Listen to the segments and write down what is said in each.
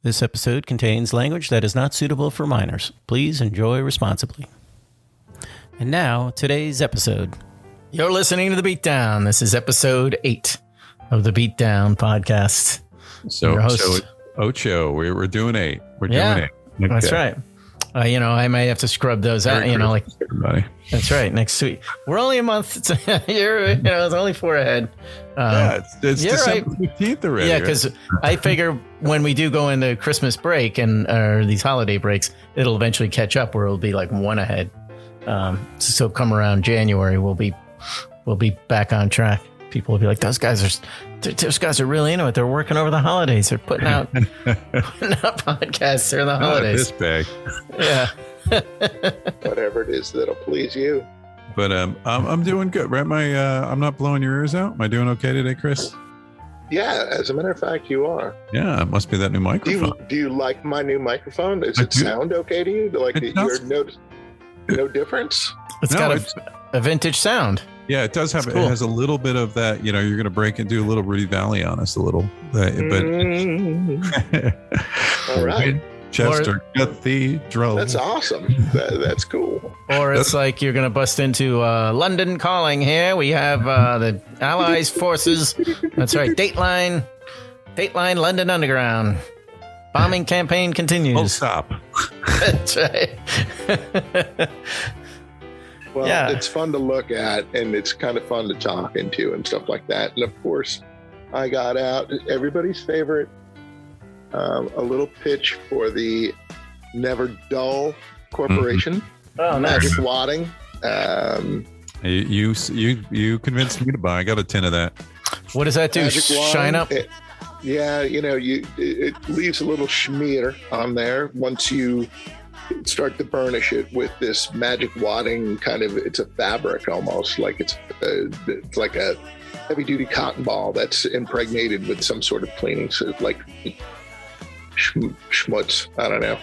This episode contains language that is not suitable for minors. Please enjoy responsibly. And now, today's episode. You're listening to The Beatdown. This is episode 8 of The Beatdown podcast. So Ocho, we're doing 8. We're doing 8. Okay. That's right. I may have to scrub those out, everybody. That's right. Next week. We're only a month. It's only 4 ahead. It's December 15th already. Yeah, because I figure when we do go into Christmas break or these holiday breaks, it'll eventually catch up where it'll be like 1 ahead. So come around January, we'll be back on track. People will be like, those guys are really into it. They're working over the holidays. They're putting out podcasts during the holidays. This bag. Yeah. Whatever it is that'll please you. But I'm doing good, right? I'm not blowing your ears out. Am I doing okay today, Chris? Yeah, as a matter of fact, you are. Yeah, it must be that new microphone. Do you like my new microphone? Does it sound okay to you? You're no difference? It's got a vintage sound. Yeah, it does have. Cool. It has a little bit of that. You're going to break and do a little Rudy Valley on us a little, but all right. Chester Cathedral. That's awesome. That's cool. Or it's like you're going to bust into London Calling here. We have the Allies forces. That's right. Dateline, London Underground. Bombing campaign continues. Oh, stop. That's right. Well, It's fun to look at, and it's kind of fun to talk into and stuff like that. And of course, I got out everybody's favorite, a little pitch for the Never Dull Corporation. Mm-hmm. Oh, nice. Magic wadding. You convinced me to buy. I got a tin of that. What does that do? Shine up? It leaves a little schmear on there once you start to burnish it with this magic wadding kind of. It's a fabric almost, like it's like a heavy duty cotton ball that's impregnated with some sort of cleaning, so like schmutz. I don't know.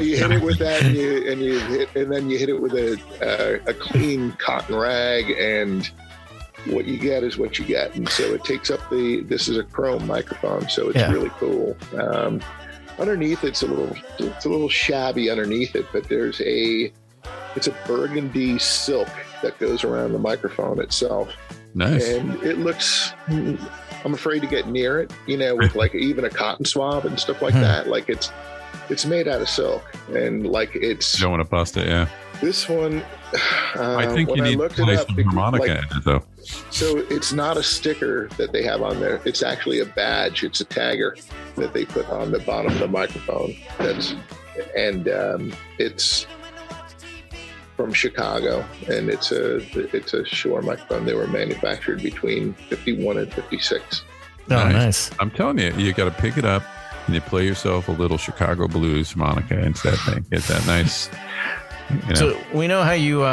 You hit it with that, and then you hit it with a clean cotton rag, and what you get is what you get. And so it takes up this is a chrome microphone, so it's really cool. Underneath it's a little shabby underneath it, but it's a burgundy silk that goes around the microphone itself. Nice. And it looks, I'm afraid to get near it, with like even a cotton swab and stuff like that. Like it's made out of silk, and like it's. You don't want to bust it, yeah. This one, I think you need to play some harmonica in it, though. So it's not a sticker that they have on there. It's actually a badge. It's a tagger that they put on the bottom of the microphone. It's from Chicago, and it's a Shure microphone. They were manufactured between 51 and 56. Oh, nice. I'm telling you, you got to pick it up and you play yourself a little Chicago blues harmonica into that thing. Get that nice. So we know how you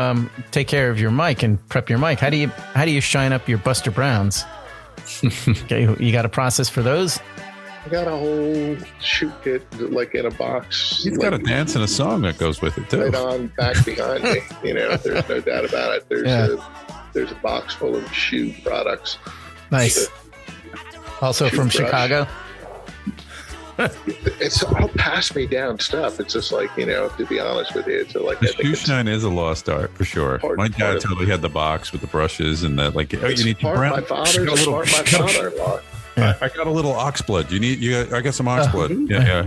take care of your mic and prep your mic. How do you shine up your Buster Browns? Okay, you got a process for those? I got a whole shoot kit, like in a box. He's got a dance and a song that goes with it too. Right on back behind me. There's no doubt about it. There's a box full of shoe products. Nice. Also from Chicago. It's all pass me down stuff. It's just like, to be honest with you, it's like the shoe shine is a lost art for sure. My dad totally had the box with the brushes and that, like, you need to brown. My father-in-law. I got a little oxblood. I got some oxblood. Yeah.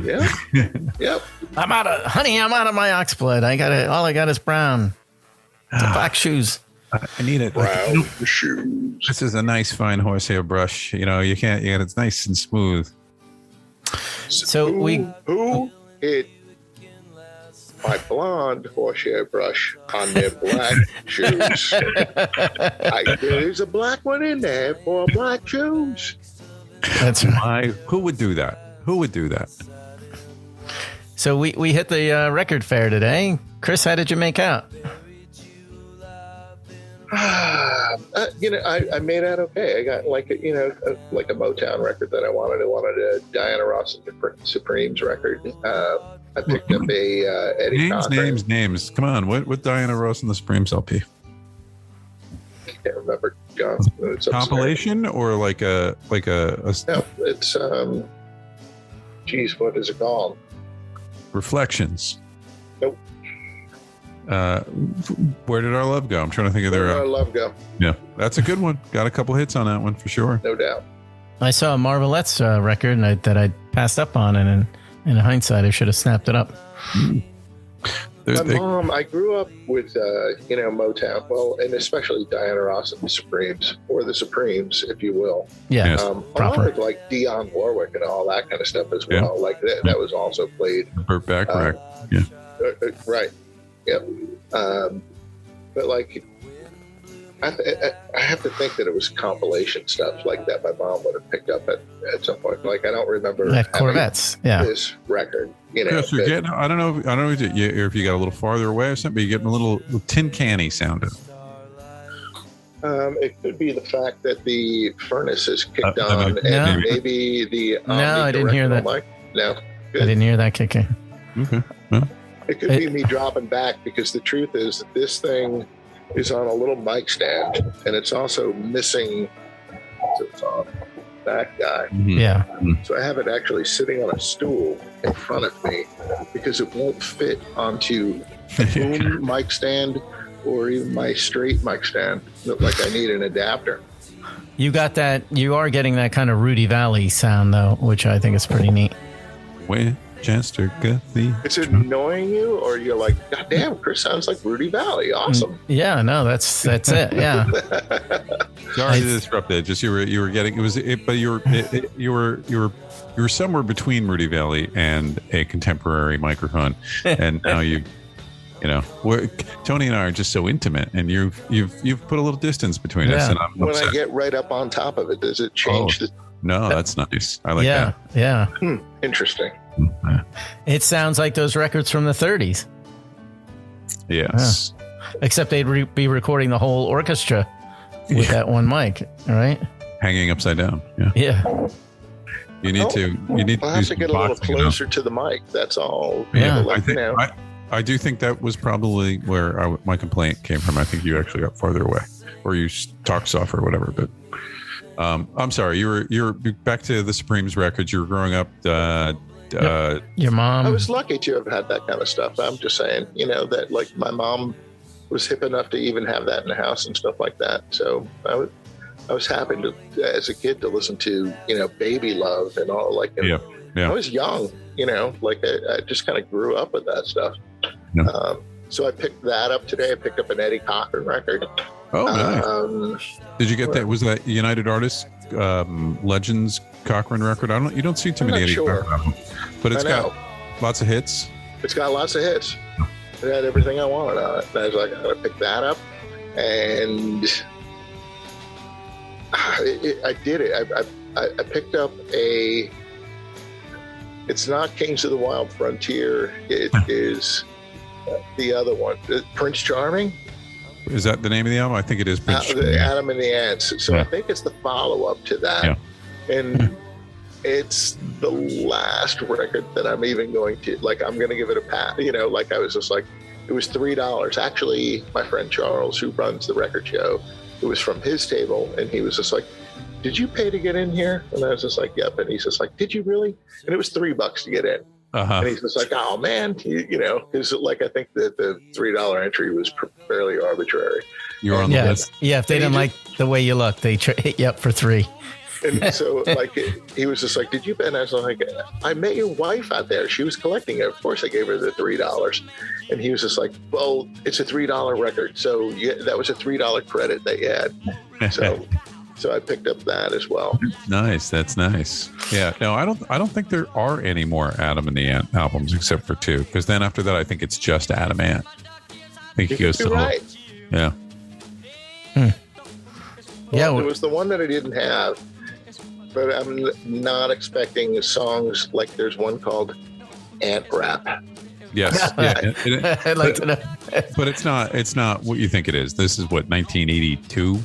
Yep. I'm out of my oxblood. All I got is brown. The black shoes. I need it. Brown shoes. This is a nice, fine horsehair brush. You can't. It's nice and smooth. So who hit my blonde horsehair brush on their black shoes? There's a black one in there for black shoes. That's right. Who would do that? So we hit the record fair today. Chris, how did you make out? I made out okay. I got like a Motown record that I wanted. I wanted a Diana Ross and Supremes record. I picked up a Eddie Cochran. Names. Come on, what Diana Ross and the Supremes LP? I can't remember. John, compilation or like a no, it's Geez, what is it called? Reflections. Nope. Where Did Our Love Go? I'm trying to think of Where their. Did Our Love Go? Yeah, that's a good one. Got a couple hits on that one for sure. No doubt. I saw a Marvelettes record that I passed up on, and in hindsight, I should have snapped it up. My mom, I grew up with, Motown, well, and especially Diana Ross and the Supremes, or the Supremes, if you will. Yeah, Yes. Along with like Dionne Warwick and all that kind of stuff as well. Yeah. Like that was also played. Burt Bacharach. Right. Yep. But like, I have to think that it was compilation stuff like that my mom would have picked up at some point. Like, I don't remember at Corvettes. Yeah. this record. Chris, you're getting, I don't know if you got a little farther away or something, but you're getting a little tin canny sounding. It could be the fact that the furnace is kicked No. on, and maybe the No, I didn't hear that. mic. No, I didn't hear that kicking. Okay. Well, it could be me dropping back, because the truth is that this thing is on a little mic stand, and it's also missing. It's on that guy. Yeah. So I have it actually sitting on a stool in front of me, because it won't fit onto a boom mic stand or even my straight mic stand. Like, I need an adapter. You got that. You are getting that kind of Rudy Valley sound, though, which I think is pretty neat. Winchester Guthrie. Is it annoying you, or you're like, God damn, Chris sounds like Rudy Valley? Awesome. Yeah, no, that's it. Yeah. Sorry to disrupt that. Just you were getting but you were somewhere between Rudy Valley and a contemporary microphone, and now Tony and I are just so intimate, and you've put a little distance between us, and I'm when upset. I get right up on top of it, does it change the? No, that's nice. I like Yeah. that. Yeah. Interesting. It sounds like those records from the 30s, Yes. except they'd be recording the whole orchestra with that one mic. All right. Hanging upside down. Yeah. Yeah. You need to I'll do have to some get a little boxing, closer to the mic. That's all. Yeah. I do think that was probably where my complaint came from. I think you actually got farther away, or you talked soft or whatever. But I'm sorry. You're back to the Supremes records. You were growing up. Your mom. I was lucky to have had that kind of stuff. I'm just saying, that like my mom was hip enough to even have that in the house and stuff like that. So I was happy to, as a kid, to listen to, Baby Love and all, like, Yeah. I was young, like I just kind of grew up with that stuff. Yeah. So I picked that up today. I picked up an Eddie Cochran record. Oh, nice. Did you get that? Was that United Artists Legends Cochran record? You don't see too many Eddie Cochran albums, but it's got lots of hits. It's got lots of hits. It had everything I wanted on it. And I was like, I'm going to pick that up. And I did it. I picked up it's not Kings of the Wild Frontier. It is the other one, Prince Charming. Is that the name of the album? I think it is Prince Charming. Adam and the Ants. So I think it's the follow-up to that. Yeah. And it's the last record that I'm even going to, like, I'm going to give it a pat. Like, I was just like, it was $3. Actually, my friend Charles, who runs the record show, it was from his table, and he was just like, did you pay to get in here? And I was just like, yep. And he's just like, did you really? And it was $3 to get in. And he's just like, oh man, because like, I think that the $3 entry was fairly arbitrary. You're on the list. Yeah, if they didn't like the way you look, they hit you up for $3. And so, like, he was just like, did you? And I was like, I met your wife out there. She was collecting it. Of course, I gave her the $3. And he was just like, well, it's a $3 record. So that was a $3 credit that you had. So I picked up that as well. Nice. That's nice. Yeah. No, I don't think there are any more Adam and the Ant albums except for 2. Because then after that, I think it's just Adam Ant. I think he goes to right. Yeah. Well, Yeah. It was the one that I didn't have. But I'm not expecting songs like there's one called Ant Rap. Yes. Yeah. I'd like to know. But it's not what you think it is. This is what, 1982,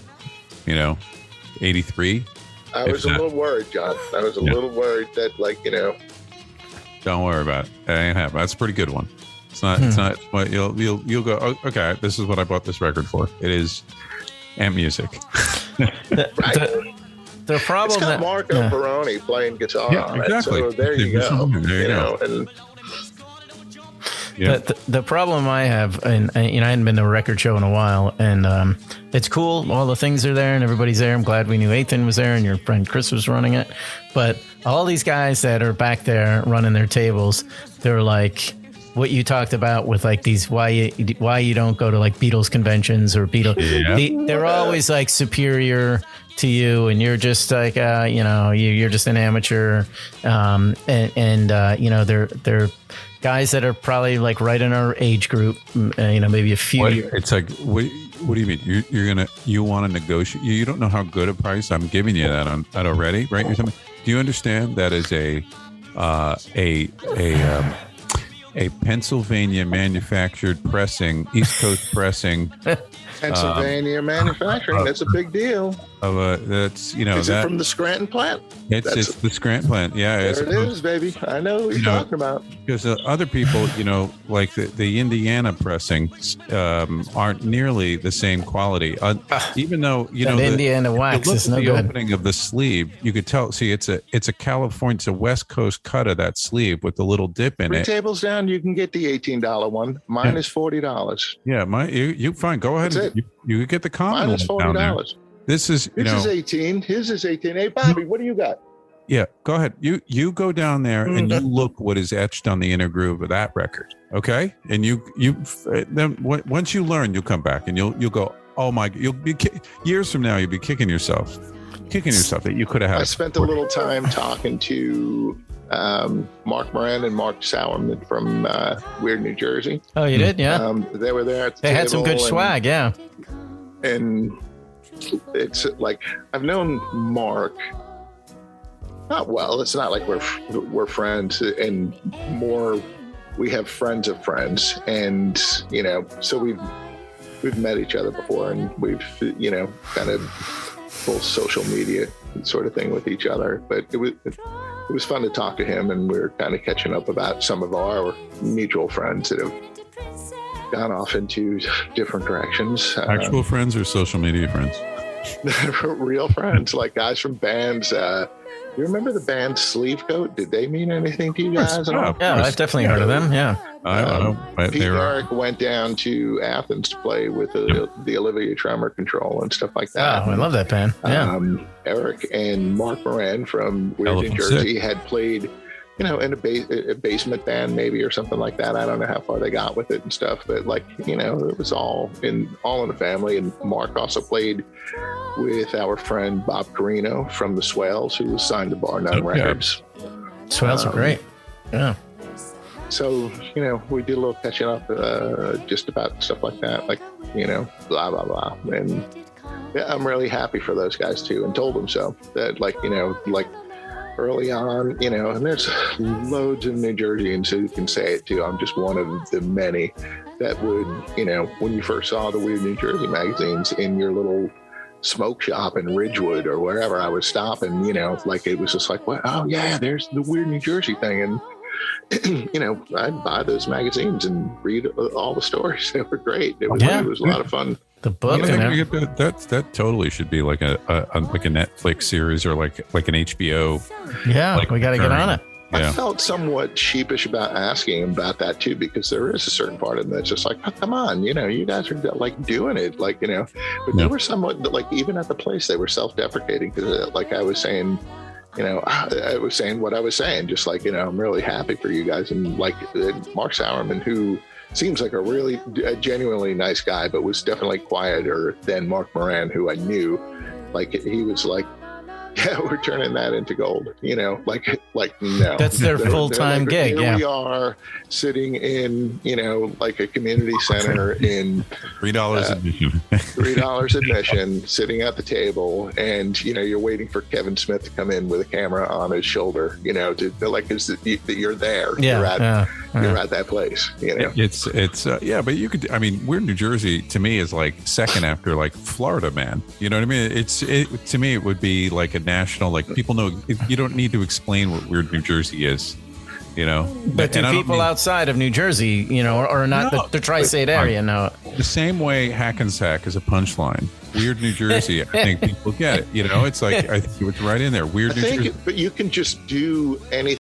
83. I was a little worried, John. I was a little worried that, like, Don't worry about it. It ain't happening. That's a pretty good one. It's not what you'll go, oh, okay, this is what I bought this record for. It is Ant music. right. The problem it's got that Marco Peroni playing guitar on exactly. it. So there you go. There you go. And Yeah. The problem I have, and I hadn't been to a record show in a while, and it's cool. All the things are there, and everybody's there. I'm glad we knew Ethan was there, and your friend Chris was running it. But all these guys that are back there running their tables, they're like what you talked about with like these why you don't go to like Beatles conventions or Beatles. They're always like superior to you, and you're just like you're just an amateur, and they're guys that are probably like right in our age group, maybe a few years. It's like, what do you mean? You want to negotiate? You don't know how good a price I'm giving you that already, right? Or something. Do you understand that is a Pennsylvania manufactured pressing, East Coast pressing? Pennsylvania manufacturing, that's a big deal. That's is it from the Scranton plant? It's the Scranton plant. Yeah, there it is, baby. I know what you're talking about. Because other people, like the Indiana pressings, aren't nearly the same quality. Even though Indiana wax is no the good. opening of the sleeve, you could tell. See, it's a California, it's a West Coast cut of that sleeve with the little dip in 3 it. tables down, you can get the $18 one. Mine is $40. Yeah, you fine. Go ahead. You could get the common Mine is one down there. $40. This is is 18. His is 18. Hey, Bobby, what do you got? Yeah, go ahead. You go down there and you look what is etched on the inner groove of that record. Okay, and then once you learn, you'll come back and you'll go, oh my, you'll be years from now you'll be kicking yourself that you could have had. I spent a little time talking to Mark Moran and Mark Sauerman from Weird New Jersey. Oh, you did? Yeah. They were there at the They table had some good swag, yeah. And it's like I've known Mark not well. It's not like we're friends, and more we have friends of friends, and so we've met each other before, and we've kind of full social media sort of thing with each other. But it was fun to talk to him, and we were kind of catching up about some of our mutual friends that have gone off into different directions. Actual friends or social media friends? Real friends, like guys from bands. You remember the band Sleevecoat? Did they mean anything to you guys at all? Yeah, I've definitely heard of them. Yeah. Pete Eric went down to Athens to play with the Olivia Tremor Control and stuff like that. Oh, I love that band. Yeah. Eric and Mark Moran from Weird New Jersey had played, in a basement band maybe or something like that. I don't know how far they got with it and stuff, but it was all in the family. And Mark also played with our friend Bob Carino from the Swales, who was signed to Bar None Records. Swales are great. Yeah. So, we did a little catching up just about stuff like that, blah, blah, blah. And yeah, I'm really happy for those guys too, and told them so. That early on, and there's loads of New Jerseyans who can say it too. I'm just one of the many that would, when you first saw the Weird New Jersey magazines in your little smoke shop in Ridgewood or wherever I was stopping, it was just like, well, oh yeah, there's the Weird New Jersey thing. And, I'd buy those magazines and read all the stories. They were great. It was a lot of fun. The book, that totally should be like a Netflix series or like an HBO. Yeah, we got to get on it. I felt somewhat sheepish about asking him about that too, because there is a certain part of him that's just like, oh, come on, you guys are like doing it, but they were somewhat even at the place they were self-deprecating, because I was saying, I was saying what I was saying, just I'm really happy for you guys. And Mark Sauerman, who seems like a genuinely nice guy, but was definitely quieter than Mark Moran, who I knew, he was like, yeah, we're turning that into gold, no. That's their full-time gig. Here we are sitting in, a community center in $3 admission. $3 admission, sitting at the table, and you're waiting for Kevin Smith to come in with a camera on his shoulder, you're there. Yeah, you're at that place. It's but you could. I mean, Weird New Jersey to me is like second after Florida Man. You know what I mean? To me it would be like a national, people know. You don't need to explain what Weird New Jersey is. you know. But do And I don't people mean- outside of New Jersey, you know, or not No, the tri-state area know? the same way Hackensack is a punchline. Weird New Jersey, I think people get it. You know, it's like I think it's right in there. Weird I New Jersey. think, but you can just do anything